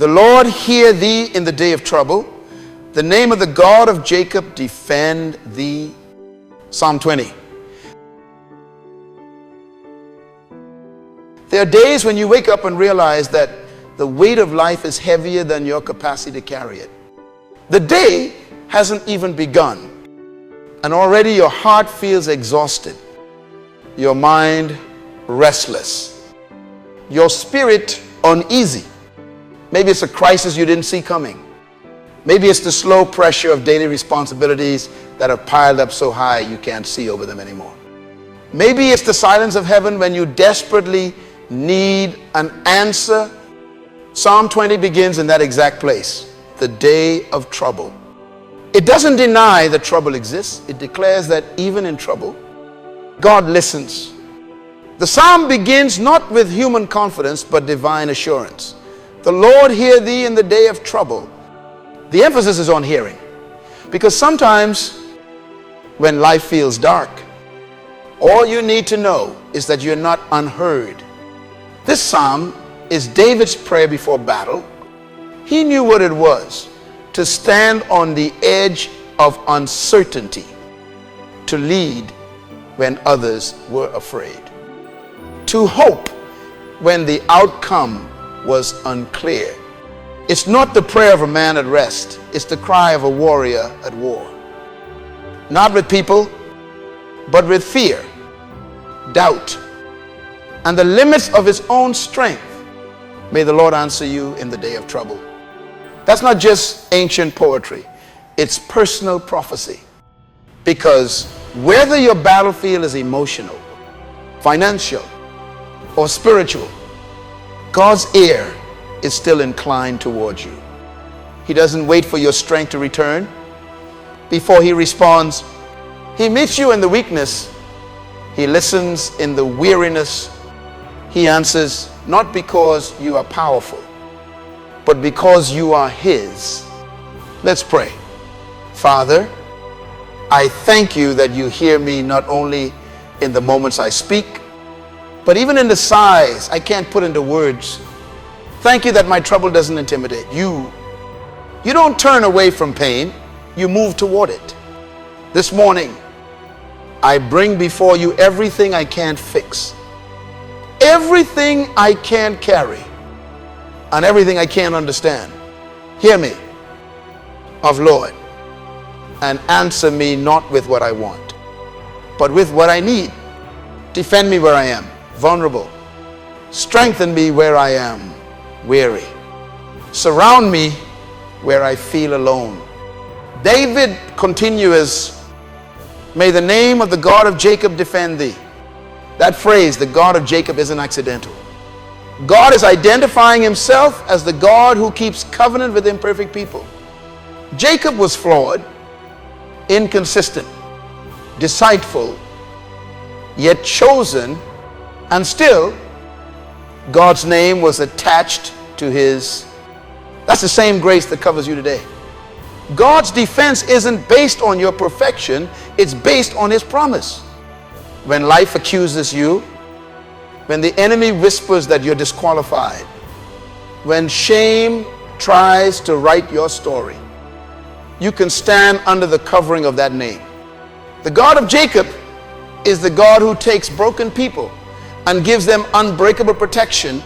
The Lord hear thee in the day of trouble. The name of the God of Jacob defend thee. Psalm 20. There are days when you wake up and realize that the weight of life is heavier than your capacity to carry it. The day hasn't even begun, and already your heart feels exhausted, your mind restless, your spirit uneasy. Maybe it's a crisis you didn't see coming. Maybe it's the slow pressure of daily responsibilities that have piled up so high you can't see over them anymore. Maybe it's the silence of heaven when you desperately need an answer. Psalm 20 begins in that exact place, the day of trouble. It doesn't deny that trouble exists. It declares that even in trouble, God listens. The psalm begins not with human confidence, but divine assurance. The Lord hear thee in the day of trouble. The emphasis is on hearing, because sometimes when life feels dark, all you need to know is that you're not unheard. This psalm is David's prayer before battle. He knew what it was to stand on the edge of uncertainty, to lead when others were afraid, to hope when the outcome was unclear. It's not the prayer of a man at rest. It's the cry of a warrior at war. Not with people, but with fear, doubt, and the limits of his own strength. May the Lord answer you in the day of trouble. That's not just ancient poetry. It's personal prophecy. Because whether your battlefield is emotional, financial, or spiritual, God's ear is still inclined towards you. He doesn't wait for your strength to return before he responds. He meets you in the weakness. He listens in the weariness. He answers not because you are powerful, but because you are his. Let's pray. Father, I thank you that you hear me not only in the moments I speak, but even in the sighs I can't put into words. Thank you that my trouble doesn't intimidate you. You don't turn away from pain, you move toward it. This morning, I bring before you everything I can't fix, everything I can't carry, and everything I can't understand. Hear me, of Lord, and answer me not with what I want, but with what I need. Defend me where I am vulnerable. Strengthen me where I am weary. Surround me where I feel alone. David continues, may the name of the God of Jacob defend thee. That phrase, the God of Jacob, isn't accidental. God is identifying himself as the God who keeps covenant with imperfect people. Jacob was flawed, inconsistent, deceitful, yet chosen, and still God's name was attached to his. That's the same grace that covers you today. God's defense isn't based on your perfection, it's based on his promise. When life accuses you, when the enemy whispers that you're disqualified, when shame tries to write your story, you can stand under the covering of that name. The God of Jacob is the God who takes broken people and gives them unbreakable protection.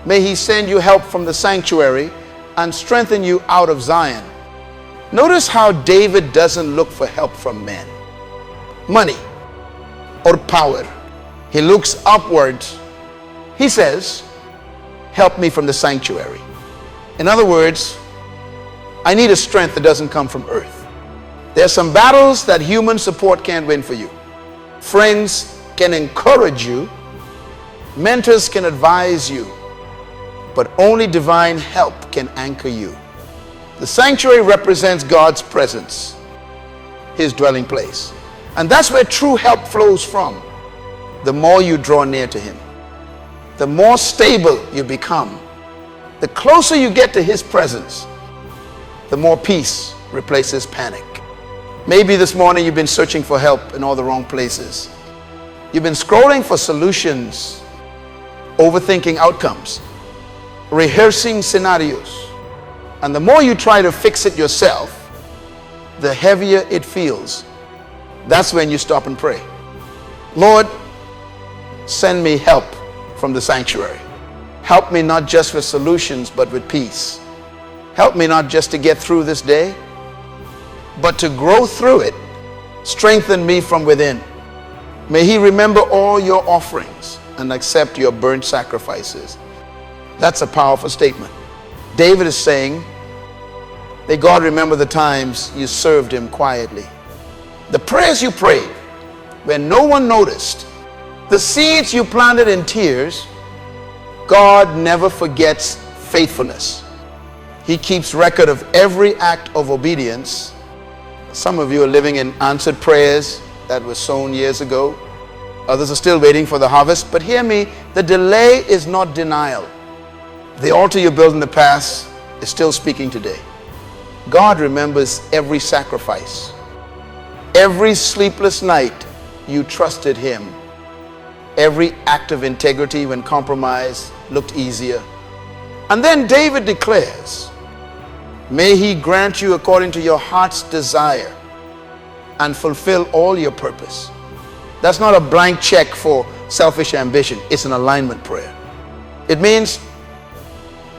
May he send you help from the sanctuary and strengthen you out of Zion. Notice how David doesn't look for help from men, money, or power. He looks upwards. He says, help me from the sanctuary. In other words, I need a strength that doesn't come from earth. There are some battles that human support can't win for you. Friends can encourage you. Mentors can advise you. But only divine help can anchor you. The sanctuary represents God's presence, his dwelling place. And that's where true help flows from. The more you draw near to him, the more stable you become. The closer you get to his presence, the more peace replaces panic. Maybe this morning you've been searching for help in all the wrong places. You've been scrolling for solutions, overthinking outcomes. rehearsing scenarios. And the more you try to fix it yourself, the heavier it feels. That's when you stop and pray. Lord, send me help from the sanctuary. Help me not just with solutions, but with peace. Help me not just to get through this day, but to grow through it. Strengthen me from within. May He remember all your offerings and accept your burnt sacrifices. That's a powerful statement. David is saying, may God remember the times you served Him quietly. The prayers you prayed when no one noticed, the seeds you planted in tears. God never forgets faithfulness. He keeps record of every act of obedience. Some of you are living in answered prayers that were sown years ago. Others are still waiting for the harvest. But hear me, the delay is not denial. The altar you built in the past is still speaking today. God remembers every sacrifice. Every sleepless night you trusted Him. Every act of integrity when compromise looked easier. And then David declares, may He grant you according to your heart's desire and fulfill all your purpose. That's not a blank check for selfish ambition. It's an alignment prayer. It means,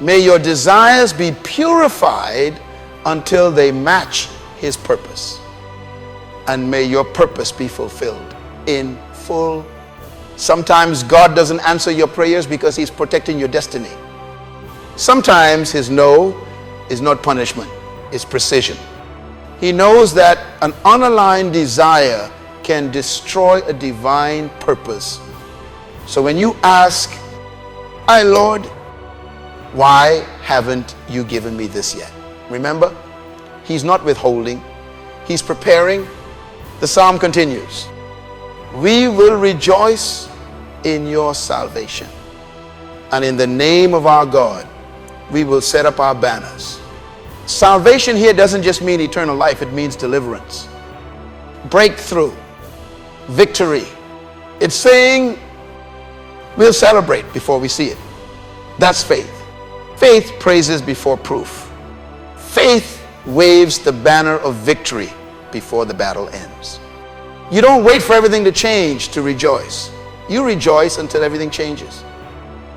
may your desires be purified until they match His purpose. And may your purpose be fulfilled in full. Sometimes God doesn't answer your prayers because He's protecting your destiny. Sometimes His no is not punishment, it's precision. He knows that an unaligned desire can destroy a divine purpose. So when you ask, "My Lord, why haven't you given me this yet?" Remember, He's not withholding, He's preparing. The psalm continues, we will rejoice in your salvation. And in the name of our God, we will set up our banners. Salvation here doesn't just mean eternal life, it means deliverance, breakthrough, victory. It's saying we'll celebrate before we see it. That's faith. Faith praises before proof. Faith waves the banner of victory before the battle ends. You don't wait for everything to change to rejoice. You rejoice until everything changes.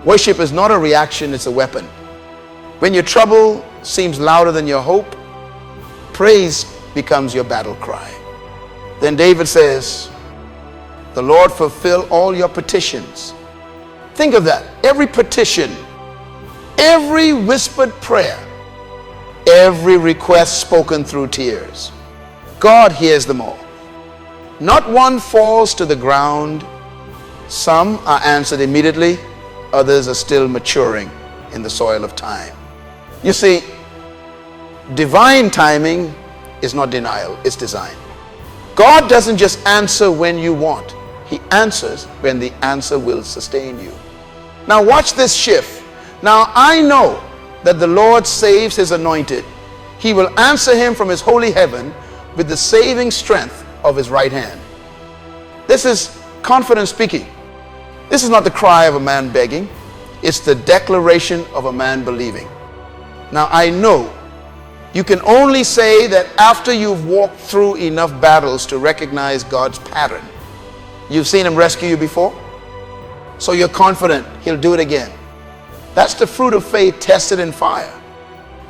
Worship is not a reaction, it's a weapon. When your trouble seems louder than your hope, praise becomes your battle cry. Then David says, the Lord fulfill all your petitions. Think of that. Every petition, every whispered prayer, every request spoken through tears, God hears them all. Not one falls to the ground. Some are answered immediately, others are still maturing in the soil of time. You see, divine timing is not denial, it's design. God doesn't just answer when you want, He answers when the answer will sustain you. Now watch this shift. Now I know that the Lord saves His anointed. He will answer him from His holy heaven with the saving strength of His right hand. This is confident speaking. This is not the cry of a man begging. It's the declaration of a man believing. Now I know you can only say that after you've walked through enough battles to recognize God's pattern. You've seen Him rescue you before, so you're confident He'll do it again. That's the fruit of faith tested in fire.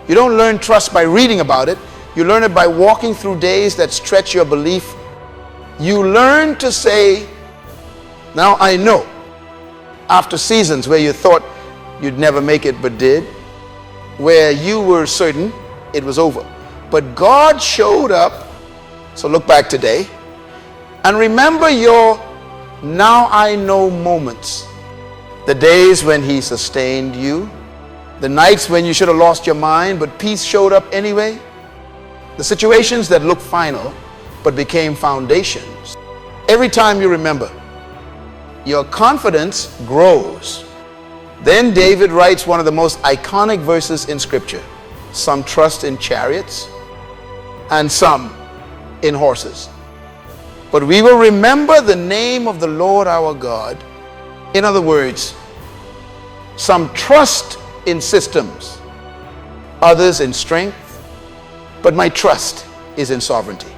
You don't learn trust by reading about it. You learn it by walking through days that stretch your belief. You learn to say, now I know. After seasons where you thought you'd never make it but did, where you were certain it was over, but God showed up. So look back today and remember your now I know moments. The days when He sustained you, the nights when you should have lost your mind but peace showed up anyway, the situations that looked final but became foundations. Every time you remember, your confidence grows. Then David writes one of the most iconic verses in Scripture. Some trust in chariots and some in horses, but we will remember the name of the Lord our God. In other words, some trust in systems, others in strength, but my trust is in sovereignty.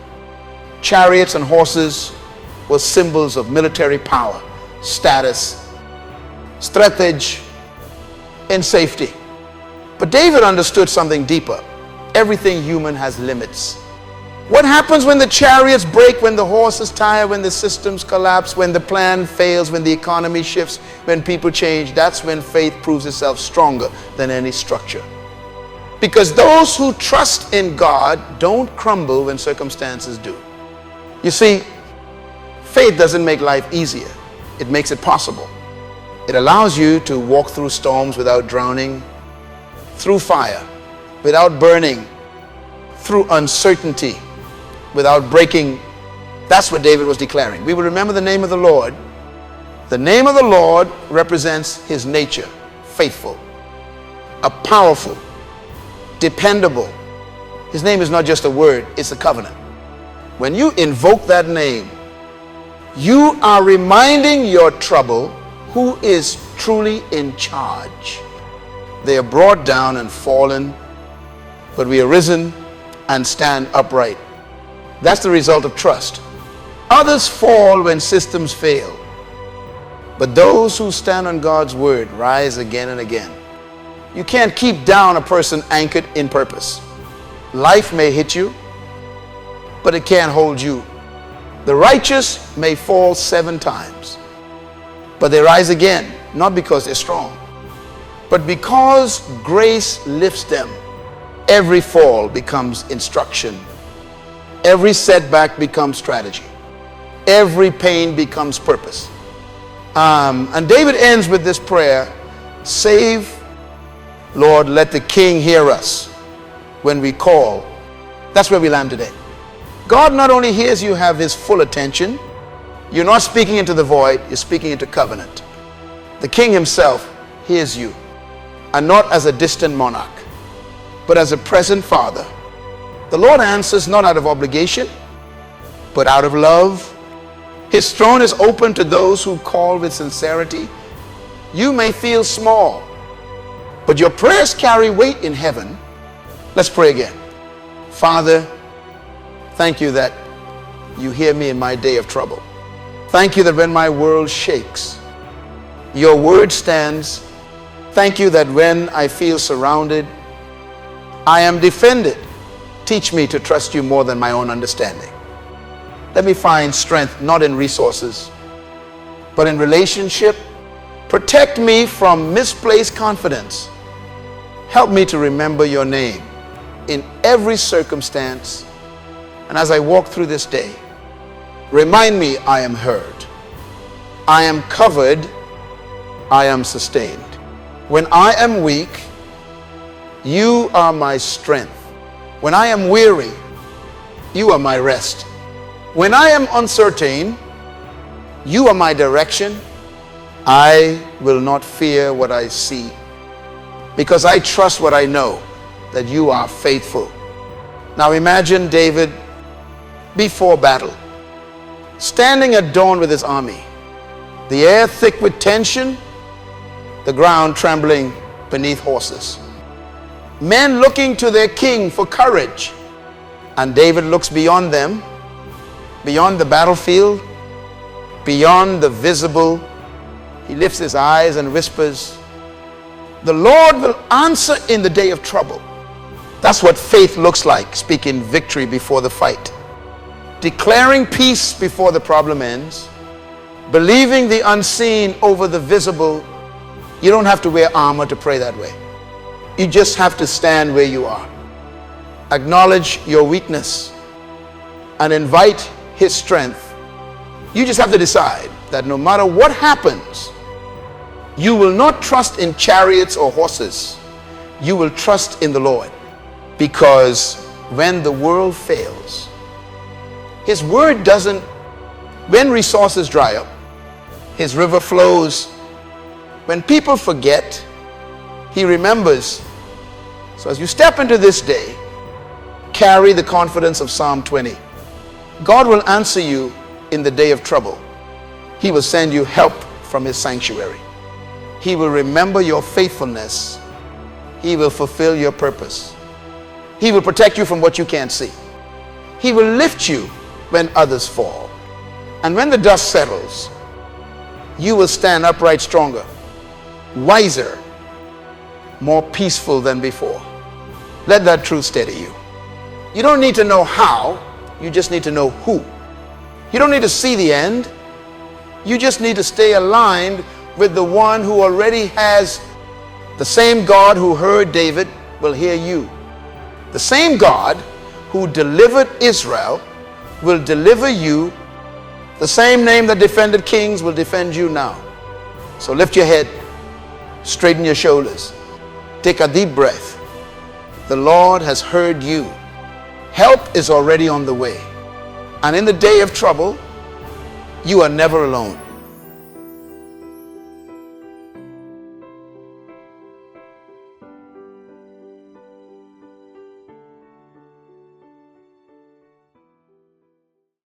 Chariots and horses were symbols of military power, status, strategy, and safety. But David understood something deeper. Everything human has limits. What happens when the chariots break, when the horses tire, when the systems collapse, when the plan fails, when the economy shifts, when people change? That's when faith proves itself stronger than any structure. Because those who trust in God don't crumble when circumstances do. You see, faith doesn't make life easier. It makes it possible. It allows you to walk through storms without drowning, through fire without burning, through uncertainty without breaking. That's what David was declaring. We will remember the name of the Lord. The name of the Lord represents his nature, faithful, a powerful, dependable. His name is not just a word, it's a covenant. When you invoke that name, you are reminding your trouble who is truly in charge. They are brought down and fallen, but we are risen and stand upright. That's the result of trust. Others fall when systems fail, but those who stand on God's word rise again and again. You can't keep down a person anchored in purpose. Life may hit you, but it can't hold you. The righteous may fall 7 times, but they rise again, not because they're strong, but because grace lifts them. Every fall becomes instruction. Every setback becomes strategy. Every pain becomes purpose. And David ends with this prayer: save, Lord, let the King hear us when we call. That's where we land today. God not only hears you, have his full attention. You're not speaking into the void, you're speaking into covenant. The King himself hears you, and not as a distant monarch, but as a present Father. The Lord answers not out of obligation, but out of love. His throne is open to those who call with sincerity. You may feel small, but your prayers carry weight in heaven. Let's pray again. Father, thank you that you hear me in my day of trouble. Thank you that when my world shakes, your word stands. Thank you that when I feel surrounded, I am defended. Teach me to trust you more than my own understanding. Let me find strength not in resources, but in relationship. Protect me from misplaced confidence. Help me to remember your name in every circumstance. And as I walk through this day, remind me I am heard, I am covered, I am sustained. When I am weak, you are my strength. When I am weary, you are my rest. When I am uncertain, you are my direction. I will not fear what I see, because I trust what I know, that you are faithful. Now imagine David before battle, standing at dawn with his army, the air thick with tension, the ground trembling beneath horses. Men looking to their king for courage, and David looks beyond them, beyond the battlefield, beyond the visible. He lifts his eyes and whispers, the Lord will answer in the day of trouble. That's what faith looks like, speaking victory before the fight, declaring peace before the problem ends, believing the unseen over the visible. You don't have to wear armor to pray that way. You just have to stand where you are, acknowledge your weakness, and invite his strength. You just have to decide that no matter what happens, you will not trust in chariots or horses. You will trust in the Lord, because when the world fails, his word doesn't, when resources dry up, his river flows. When people forget, he remembers. So as you step into this day, carry the confidence of Psalm 20. God will answer you in the day of trouble. He will send you help from his sanctuary. He will remember your faithfulness He will fulfill your purpose. He will protect you from what you can't see. He will lift you when others fall. And when the dust settles, you will stand upright stronger, wiser, more peaceful than before. Let that truth steady you. You don't need to know how, you just need to know who. You don't need to see the end. You just need to stay aligned with the one who already has. The same God who heard David will hear you. The same God who delivered Israel will deliver you. The same name that defended kings will defend you now. So lift your head, straighten your shoulders, take a deep breath. The Lord has heard you. Help is already on the way. And in the day of trouble, you are never alone.